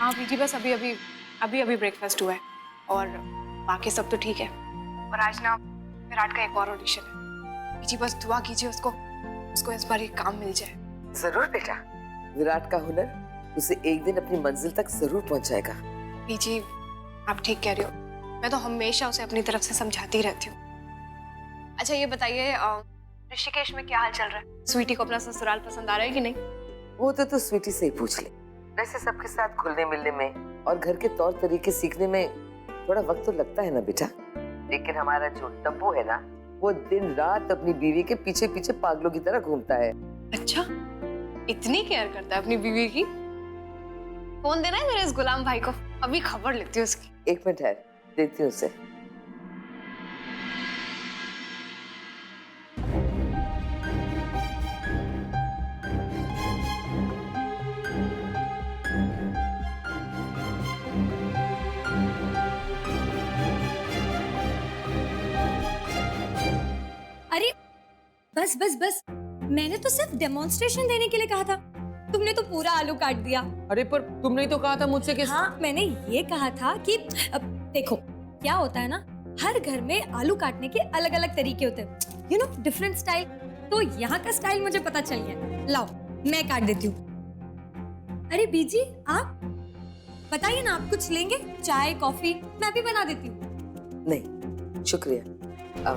हाँ बीजी, बस अभी ब्रेकफास्ट हुआ है और बाकी सब तो ठीक है। और आज ना विराट का एक और ऑडिशन है। बीजी बस दुआ कीजिए उसको इस बार ये काम मिल जाए। जरूर बेटा, विराट का हुनर उसे एक दिन अपनी मंजिल तक जरूर पहुंचाएगा। बीजी आप ठीक कह रही हो, मैं तो हमेशा उसे अपनी तरफ से समझाती रहती हूँ। अच्छा ये बताइए ऋषिकेश में क्या हाल चल रहा है? स्वीटी को अपना ससुराल पसंद आ रहा है कि नहीं? वो तो स्वीटी से ही पूछ ले। वैसे सबके साथ घुलने मिलने में और घर के तौर तरीके सीखने में थोड़ा वक्त तो लगता है ना बेटा, लेकिन हमारा जो टप्पू है ना, वो दिन रात अपनी बीवी के पीछे पीछे पागलों की तरह घूमता है। अच्छा, इतनी केयर करता है अपनी बीवी की? फोन देना है मेरे इस गुलाम भाई को, अभी खबर लेती हूँ उसकी। एक मिनट है, देती हूँ उसे। अरे बस बस बस, मैंने तो सिर्फ डेमोन्स्ट्रेशन देने के लिए कहा था, तुमने तो पूरा आलू काट दिया। अरे पर तुमने ही तो कहा था मुझसे कि हाँ, मैंने ये कहा था कि देखो क्या होता है ना, हर घर में आलू काटने के अलग अलग तरीके होते हैं, यू नो, डिफरेंट स्टाइल। तो यहाँ का स्टाइल मुझे पता चल गया, लाओ मैं काट देती हूँ। अरे बीजी आप बताइए ना, आप कुछ लेंगे? चाय कॉफी मैं भी बना देती हूँ। नहीं शुक्रिया।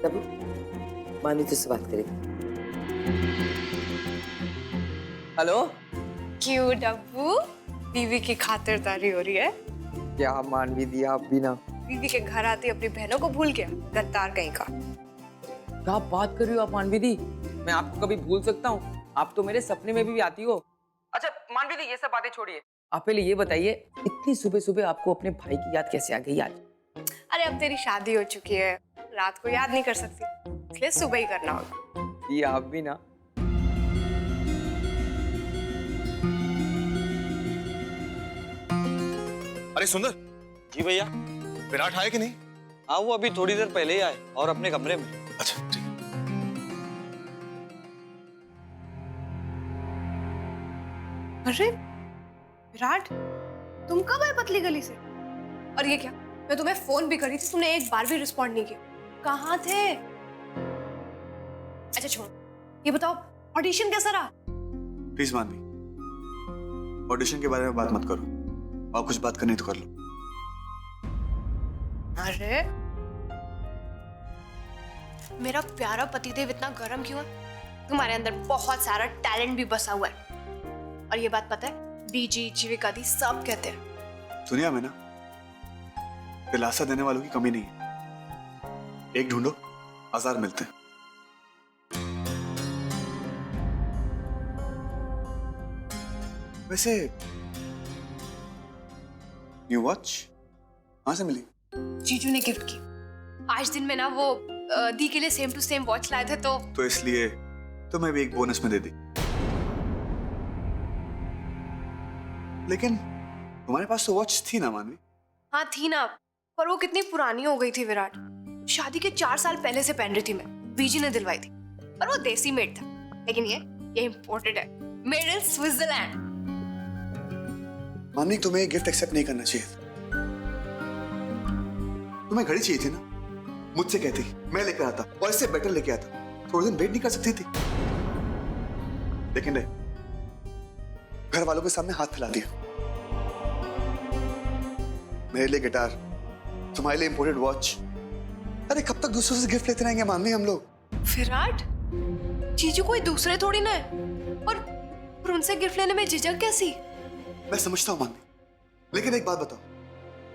तबू मानी तुझसे बात करेगी। हेलो, क्यों डब्बू, बीवी की खातिरदारी हो रही है? क्या मानवी दी आप भी ना। बीवी के घर आती अपनी बहनों को भूल गया, गद्दार कहीं का। क्या बात कर रही हो आप मानवी दी? मैं आपको कभी भूल सकता हूँ? आप तो मेरे सपने में भी आती हो। अच्छा मानवी दी, ये सब बातें छोड़िए, आप पहले ये बताइए, इतनी सुबह सुबह आपको अपने भाई की याद कैसे आ गई आज? अरे अब तेरी शादी हो चुकी है, रात को याद नहीं कर सकती, इसलिए सुबह ही करना होगा। ये आप भी ना। अरे सुंदर जी भैया। विराट आए कि नहीं? हाँ वो अभी थोड़ी देर पहले ही आए और अपने कमरे में। अच्छा ठीक। अरे विराट, तुम कब आए पतली गली से? और ये क्या, मैं तुम्हें फोन भी करी थी, तुमने एक बार भी रिस्पॉन्ड नहीं किया, कहाँ थे? अच्छा छोड़, ये बताओ ऑडिशन कैसा रहा? प्लीज मानवी, ऑडिशन के बारे में बात मत करो, और कुछ बात करनी तो कर लो। अरे मेरा प्यारा पतिदेव इतना गर्म क्यों है? तुम्हारे अंदर बहुत सारा टैलेंट भी बसा हुआ है। और ये बात पता है, बीजी जीविका दी सब कहते हैं दुनिया में ना दिलासा देने वालों की कमी नहीं है। एक ढूंढो, हजार मिलते हैं। वैसे न्यू वॉच कहां से मिली? जीजू ने गिफ्ट की। आज दिन में ना वो दी के लिए सेम टू सेम वॉच लाए थे, तो इसलिए तुम्हें भी एक बोनस में दे दी। लेकिन तुम्हारे पास तो वॉच थी ना मानवी? हाँ थी ना, पर वो कितनी पुरानी हो गई थी विराट। शादी के 4 साल पहले से पहन रही थी मैं, बीजी ने दिलवाई थी, पर वो देसी मेड था। लेकिन ये इम्पोर्टेड है, मेड इन स्विट्जरलैंड। मानवी तुम्हें गिफ्ट एक्सेप्ट नहीं करना चाहिए था। तुम्हें घड़ी चाहिए थी ना, मुझसे कहती मैं लेकर आता और इससे बेटर लेके आता, थोड़े दिन वेट नहीं कर सकती थी? लेकिन नहीं, घर वालों के सामने हाथ फैला दिया। मेरे लिए गिटार, तुम्हारे लिए इंपोर्टेड वॉच। अरे कब तक दूसरों से गिफ्ट लेते रहेंगे मानवी हम लोग? विराट, जीजू कोई दूसरे थोड़ी ना है, और उनसे गिफ्ट लेने में झिझक कैसी? मैं समझता हूँ मानवी, लेकिन एक बात बताओ,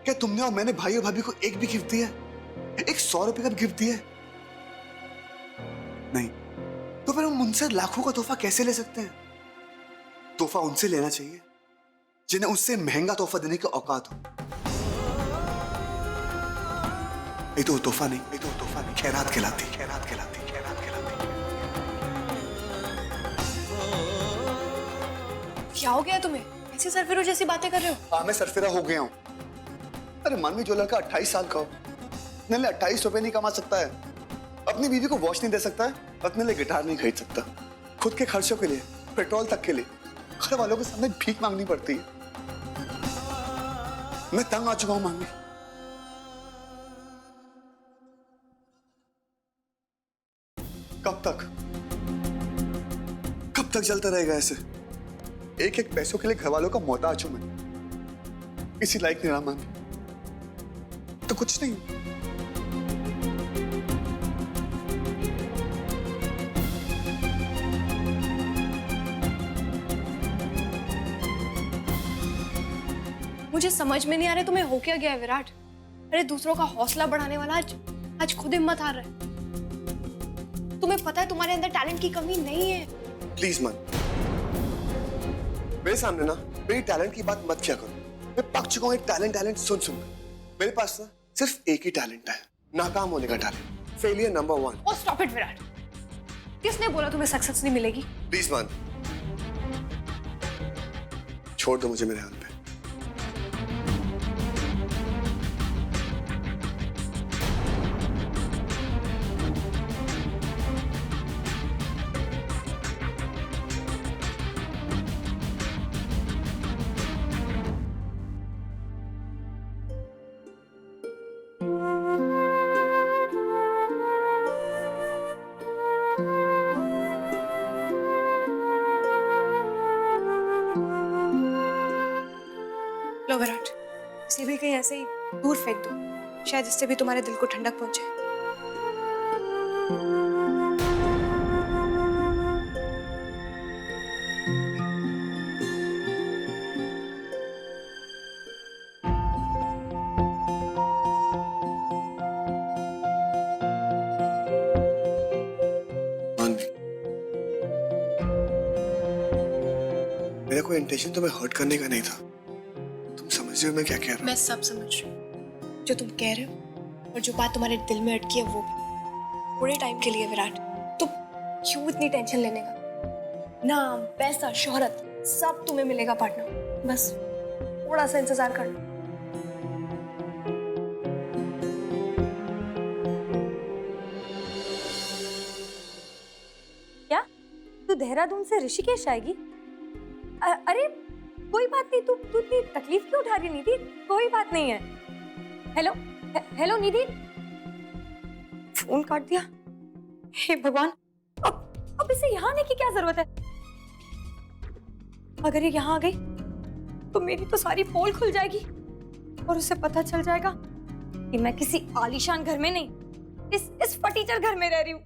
क्या तुमने और मैंने भाई और भाभी को एक भी गिफ्ट दिया है? एक 100 रुपए का भी गिफ्ट दिया है? नहीं, तो फिर हम उनसे लाखों का तोहफा कैसे ले सकते हैं? तोहफा उनसे लेना चाहिए जिन्हें उससे महंगा तोहफा देने की औकात हो। ये तो तोहफा नहीं, खैरात कहलाती। क्या हो गया तुम्हें? ऐसे सरफिरो जैसी बातें कर रहे हो? हाँ मैं सरफिरा हो गया हूं। अरे मानवी, जो लड़का 28 साल का हो, अपने लिए 28 रुपए नहीं कमा सकता है, अपनी बीवी को वॉच नहीं दे सकता है, अपने लिए गिटार नहीं खरीद सकता, खुद के खर्चों के लिए, पेट्रोल तक के लिए घर वालों के सामने भीख मांगनी पड़ती है। मैं तंग आ चुका हूं मानवी। कब तक चलता रहेगा ऐसे? एक एक पैसों के लिए घर वालों का मोहताज हूं मैं। किसी लायक नहीं रहा मानवी, तो कुछ नहीं। मुझे समझ में नहीं आ रहा तुम्हें हो क्या गया है विराट। अरे दूसरों का हौसला बढ़ाने वाला आज खुद हिम्मत हार रहा है। तुम्हें पता है तुम्हारे अंदर टैलेंट की कमी नहीं है। प्लीज मान, मेरे सामने ना मेरी टैलेंट की बात मत किया करो। मैं पक चुका हूं एक टैलेंट सुन मेरे पास ना सिर्फ एक ही टैलेंट है, नाकाम होने का talent, failure number 1। Oh stop it Virat, किसने बोला तुम्हें सक्सेस नहीं मिलेगी? प्लीज मान, छोड़ दो मुझे मेरे हाथ पे। लो विराट, इसे भी कहीं ऐसे ही दूर फेंक दो, शायद इससे भी तुम्हारे दिल को ठंडक पहुंचे। मेरा कोई इंटेंशन तुम्हें हर्ट करने का नहीं था। तुम समझ रही हो मैं क्या कह रहा हूँ? मैं सब समझ रही हूँ जो तुम कह रहे हो, और जो बात तुम्हारे दिल में अटकी है वो भी थोड़े टाइम के लिए विराट। तो क्यों इतनी टेंशन लेने का? नाम, पैसा, शोहरत सब तुम्हें मिलेगा पार्टनर, बस थोड़ा सा इंतजार करना। क्या तू देहरादून से ऋषिकेश आएगी? अरे कोई बात नहीं, तू इतनी तकलीफ क्यों उठा रही निधि? कोई बात नहीं है। हेलो हेलो निधि, फोन काट दिया। हे भगवान, अब इसे यहाँ आने की क्या जरूरत है? अगर ये यहाँ आ गई तो मेरी तो सारी पोल खुल जाएगी और उसे पता चल जाएगा कि मैं किसी आलीशान घर में नहीं, इस फटीचर घर में रह रही हूँ।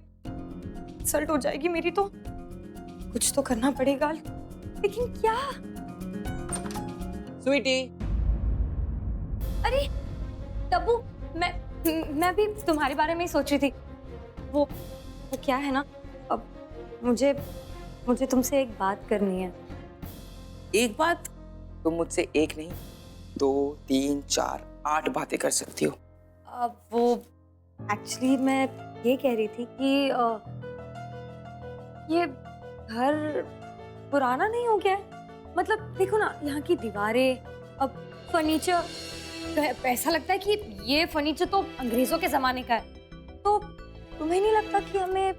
इंसल्ट हो जाएगी मेरी तो। कुछ तो करना पड़ेगा, लेकिन क्या? स्वीटी, अरे तब्बू, मैं भी तुम्हारे बारे में ही सोच रही थी। वो क्या है ना, अब मुझे तुमसे एक बात करनी है। एक बात? तुम मुझसे एक नहीं 2 3 4 8 बातें कर सकती हो। अब वो एक्चुअली मैं ये कह रही थी कि ये घर पुराना नहीं हो गया है? मतलब देखो ना, यहाँ की दीवारें, अब फर्नीचर, तो ऐसा लगता है कि ये फर्नीचर तो अंग्रेजों के जमाने का है। तो तुम्हें नहीं लगता कि हमें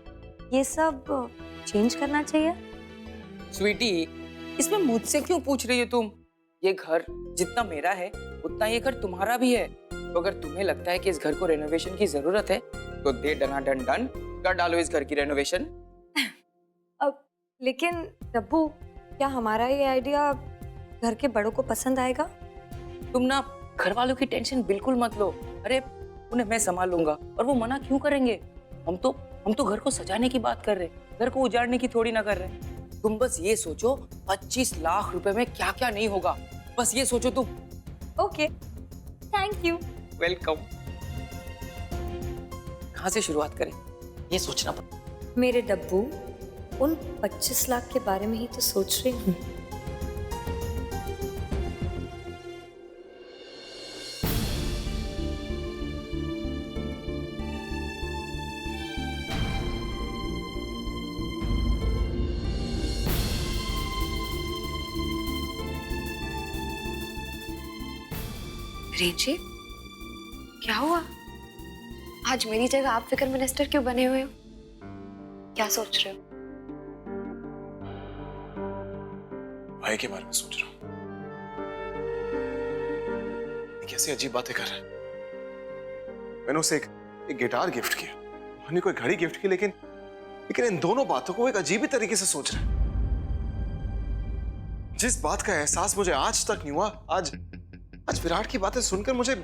ये सब चेंज करना चाहिए? स्वीटी, इसमें मुझसे क्यों पूछ रही हो तुम? ये घर जितना मेरा है उतना ये घर तुम्हारा भी है। तो अगर तुम्हें लगता है कि इस घर को रेनोवेशन की जरूरत है तो दे डनाडन डन कर डालो इस घर की रेनोवेशन। अब लेकिन डब्बू, क्या हमारा ये आइडिया घर के बड़ों को पसंद आएगा? तुम ना घर वालों की टेंशन बिल्कुल मत लो। अरे उन्हें मैं संभाल लूंगा, और वो मना क्यों करेंगे? हम तो घर को सजाने की बात कर रहे, घर को उजाड़ने की थोड़ी ना कर रहे। तुम बस ये सोचो 25 लाख रुपए में क्या क्या नहीं होगा, बस ये सोचो तुम। Okay, thank you. वेलकम। कहाँ से शुरुआत करें ये सोचना पड़ता। मेरे डब्बू, उन 25 लाख के बारे में ही तो सोच रही हूँ। रेंजी, क्या हुआ? आज मेरी जगह आप फिक्र मिनिस्टर क्यों बने हुए हो? क्या सोच रहे हो? भाई के बारे में सोच रहा हूँ। कैसी अजीब बातें कर रहा है। मैंने उसे एक गिटार गिफ्ट किया, मैंने कोई घड़ी गिफ्ट की, लेकिन इन दोनों बातों को एक अजीब ही तरीके से सोच रहा है। जिस बात का एहसास मुझे आज तक नहीं हुआ, आज विराट की बातें सुनकर मुझे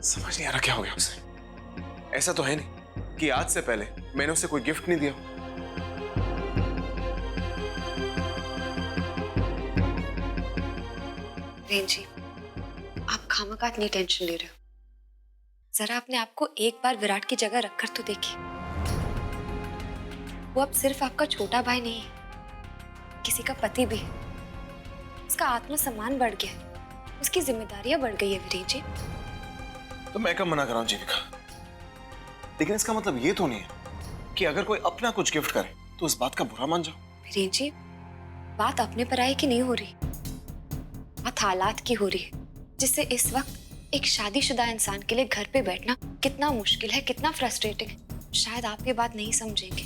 समझ नहीं आ रहा क्या हो गया उसे। ऐसा तो है नहीं कि आज से पहले मैंने उसे कोई गिफ्ट नहीं दिया। रेन जी, आप खामखा इतनी टेंशन ले रहे हो। जरा अपने आप को एक बार विराट की जगह रखकर तो देखिए। वो अब सिर्फ आपका छोटा भाई नहीं है, किसी का पति भी है। उसका आत्मसम्मान बढ़ गया है, उसकी जिम्मेदारियां बढ़ गई है वीरेन जी। तो मैं कब मना कर रहा हूं जीविका, लेकिन इसका मतलब ये तो नहीं है कि अगर कोई अपना कुछ गिफ्ट करे तो उस बात का बुरा मान जाओ। वीरेन जी, बात अपने पर आई की नहीं हो रही, बात हालात की हो रही है, जिससे इस वक्त एक शादीशुदा इंसान के लिए घर पे बैठना कितना मुश्किल है, कितना फ्रस्ट्रेटिंग है। शायद आप ये बात नहीं समझेंगे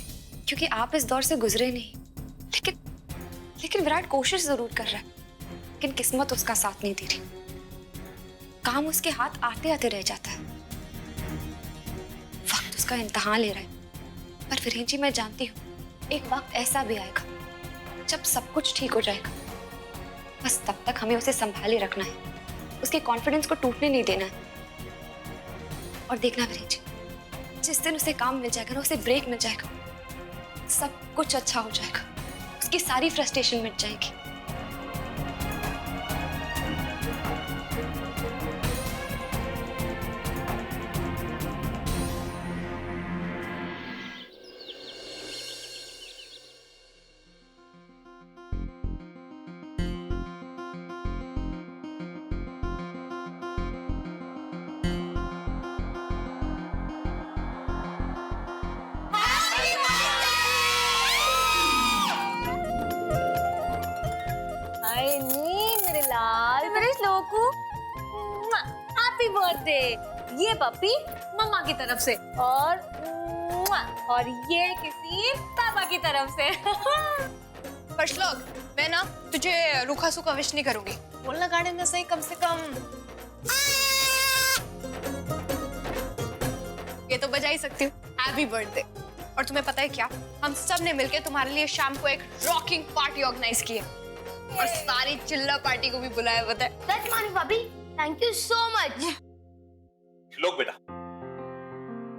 क्योंकि आप इस दौर से गुजरे नहीं, लेकिन विराट कोशिश जरूर कर रहा है, लेकिन किस्मत उसका साथ नहीं दे रही। काम उसके हाथ आते आते रह जाता है, वक्त उसका इम्तिहान ले रहा है। पर वीरेन जी, मैं जानती हूँ एक वक्त ऐसा भी आएगा जब सब कुछ ठीक हो जाएगा। बस तब तक हमें उसे संभाले रखना है, उसके कॉन्फिडेंस को टूटने नहीं देना है। और देखना वीरेन जी, जिस दिन उसे काम मिल जाएगा ना, उसे ब्रेक मिल जाएगा, सब कुछ अच्छा हो जाएगा, उसकी सारी फ्रस्ट्रेशन मिट जाएगी। मेरे लाल, मेरे श्लोकू, हैप्पी बर्थडे। ये पपी मम्मा की तरफ से और ये किसी पापा की तरफ से। पर श्लोक, मैं ना तुझे रूखा सूखा विश नहीं करूंगी। बोलना गाने में सही, कम से कम ये तो बजा ही सकती हूँ, हैप्पी बर्थडे। और तुम्हें पता है क्या, हम सब ने मिलकर तुम्हारे लिए शाम को एक रॉकिंग पार्टी ऑर्गेनाइज की है और सारी चिल्ला पार्टी को भी बुलाया। पता है? सच मानी भाभी, थैंक यू सो मच। श्लोक बेटा,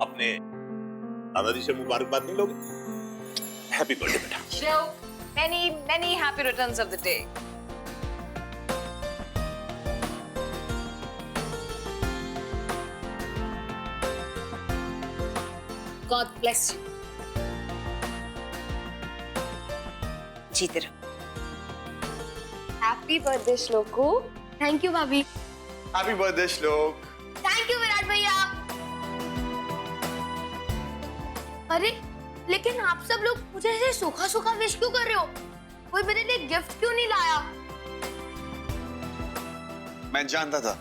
अपने दादाजी से मुबारकबाद नहीं लोगे? हैप्पी बर्थडे बेटा। श्लोक, many happy returns of the day. God bless you. जीते रहो। Happy birthday Shloku. Thank you भाभी। Happy birthday Shlok. Thank you Virat भैया। अरे लेकिन आप सब लोग मुझे ऐसे सूखा सूखा विश क्यों कर रहे हो? कोई मेरे लिए गिफ्ट क्यों नहीं लाया? मैं जानता था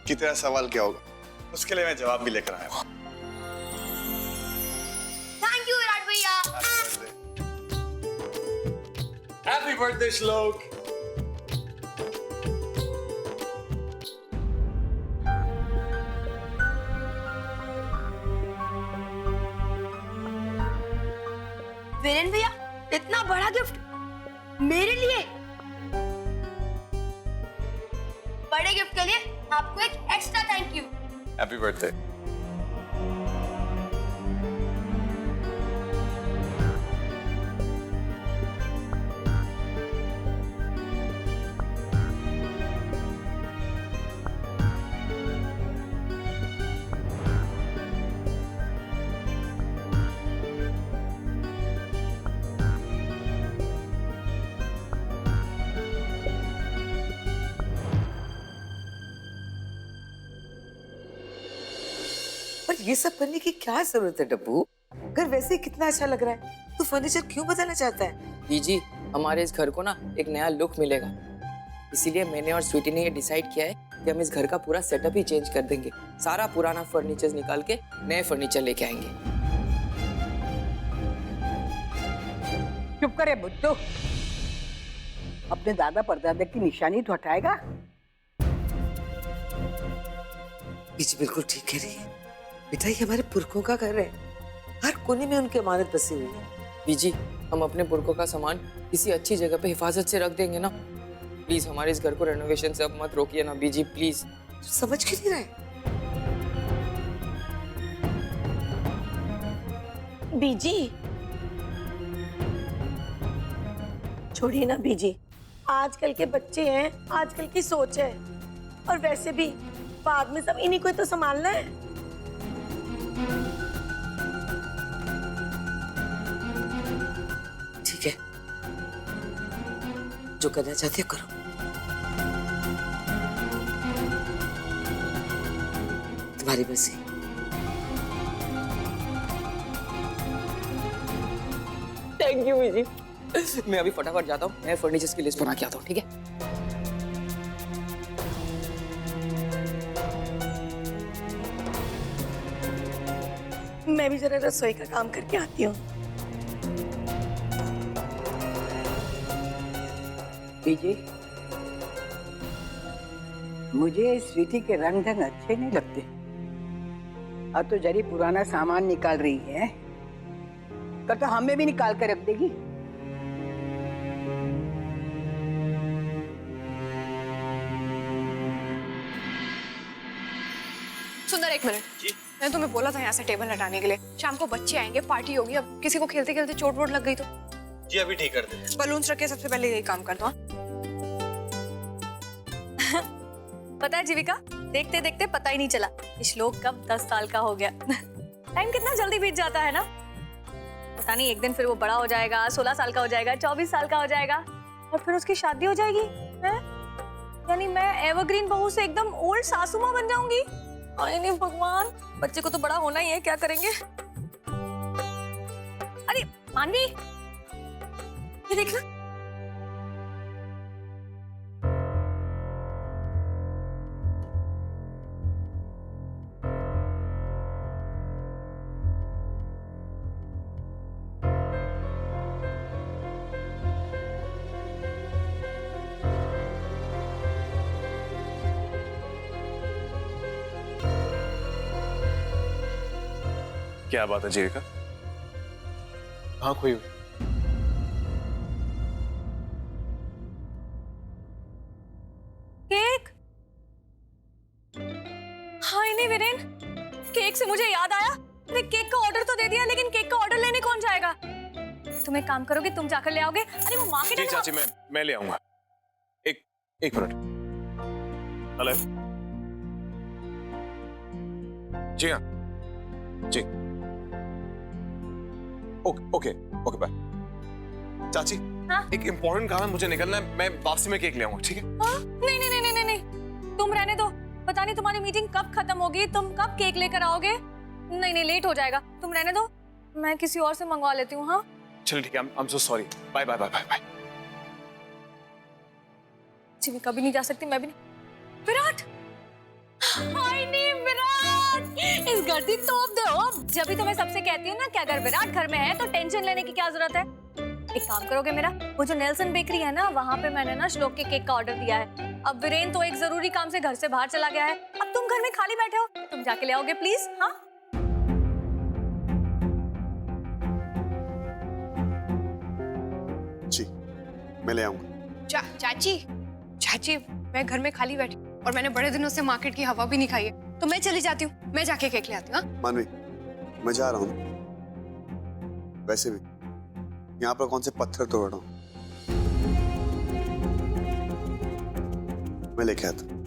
कि तेरा सवाल क्या होगा, उसके लिए मैं जवाब भी लेकर आया हूं। थैंक यू विराट भैया। हैप्पी बर्थडे श्लोक। वीरेन भैया, इतना बड़ा गिफ्ट मेरे लिए? बड़े गिफ्ट के लिए आपको एक extra thank you. Happy birthday. पर ये सब करने की क्या जरूरत है डब्बू? घर वैसे ही कितना अच्छा लग रहा है, तू फर्नीचर क्यों बदलना चाहता है? दीजी, हमारे इस घर को ना एक नया लुक मिलेगा, इसीलिए मैंने और स्वीटी ने ये डिसाइड किया है कि हम इस घर का पूरा सेटअप ही चेंज कर देंगे। सारा पुराना फर्नीचर निकाल के नए फर्नीचर लेके आएंगे। चुप करे बुद्धू। अपने दादा परदादा की निशानी तो हटाएगा। बीजी बिल्कुल ठीक कह रही है बेटा, ये हमारे पुरखों का घर है, हर कोने में उनकी अमानत बसी हुई है। बीजी, हम अपने पुरखों का सामान किसी अच्छी जगह पे हिफाजत से रख देंगे ना। प्लीज हमारे इस घर को रेनोवेशन से अब मत रोकिए ना बीजी, प्लीज। समझ क्यों नहीं रहे? बीजी छोड़िए ना बीजी, आजकल के बच्चे हैं, आजकल की सोच है, और वैसे भी बाद में सब इन्हीं को ही तो संभालना है। ठीक है, जो करना चाहते हो करो। तुम्हारी मर्जी। थैंक यू बीजी। मैं अभी फटाफट जाता हूँ, मैं फर्नीचर्स की लिस्ट बना के आता हूँ, ठीक है? मैं भी जरा रसोई का काम करके आती हूँ। बीजी, मुझे स्वीटी के रंग ढंग अच्छे नहीं लगते। अब तो जरी पुराना सामान निकाल रही है, कल तो हमें भी निकाल कर रख देगी। सुंदर एक मिनट जी? मैंने तुम्हें बोला था यहाँ से टेबल हटाने के लिए। शाम को बच्चे आएंगे, पार्टी होगी, अब किसी को खेलते खेलते चोट वोट लग गई तो जी अभी ठीक कर दे। बलून्स रखे, सबसे पहले यही काम कर दो। पता है जीविका, देखते देखते पता ही नहीं चला कि श्लोक कब 10 साल का हो गया। टाइम कितना जल्दी बीत जाता है ना। पता नहीं एक दिन फिर वो बड़ा हो जाएगा, 16 साल का हो जाएगा, 24 साल का हो जाएगा, और फिर उसकी शादी हो जाएगी है? यानी मैं एवरग्रीन बहू से एकदम ओल्ड सासू माँ बन जाऊंगी। अरे नहीं भगवान, बच्चे को तो बड़ा होना ही है, क्या करेंगे। अरे मानवी, ये देखना। क्या बात है जीविका? हाँ खोई हुई। केक? हाय नहीं वीरेन, केक से मुझे याद आया, मैंने केक का ऑर्डर तो दे दिया, लेकिन केक का ऑर्डर लेने कौन जाएगा? तुम एक काम करोगे, तुम जाकर ले आओगे? अरे वो मार्केट जी चाची, मैं ले आऊंगा। एक मिनट। हेलो जी, हाँ जी, ओके बाय। चाची हाँ? एक इम्पोर्टेंट काम है, मुझे निकलना है, मैं वापसी में केक ले आऊंगा, ठीक है? हाँ? नहीं नहीं नहीं नहीं नहीं, तुम रहने दो, पता नहीं तुम्हारी मीटिंग कब खत्म होगी, तुम कब केक लेकर आओगे। नहीं नहीं, लेट हो जाएगा, तुम रहने दो, मैं किसी और से मंगवा लेती हूँ। हाँ चलो ठीक है, I'm so sorry, bye bye bye bye bye. जी मैं कभी नहीं जा सकती, मैं भी नहीं। विराट, हाय नहीं विराट, इस गर्दी तोप दो। जब भी तो मैं सबसे कहती हूँ ना कि अगर विराट घर में है तो टेंशन लेने की क्या जरूरत है। एक काम करोगे मेरा, वो जो नेल्सन बेकरी है ना, वहाँ पे मैंने ना श्लोक के केक का ऑर्डर दिया है। अब वीरेन तो एक जरूरी काम से घर से बाहर चला गया है, अब तुम घर में खाली बैठे हो, तुम जाके ले आओगे प्लीज। हाँ जी मैं ले आऊंगा। चाची मैं घर में खाली बैठी और मैंने बड़े दिनों से मार्केट की हवा भी नहीं खाई है, तो मैं चली जाती हूँ, मैं जाके केक ले आती हूँ। मानवी, मैं जा रहा हूँ। वैसे भी यहाँ पर कौन से पत्थर तोड़ रहा हूँ, मैं लेके आता हूँ।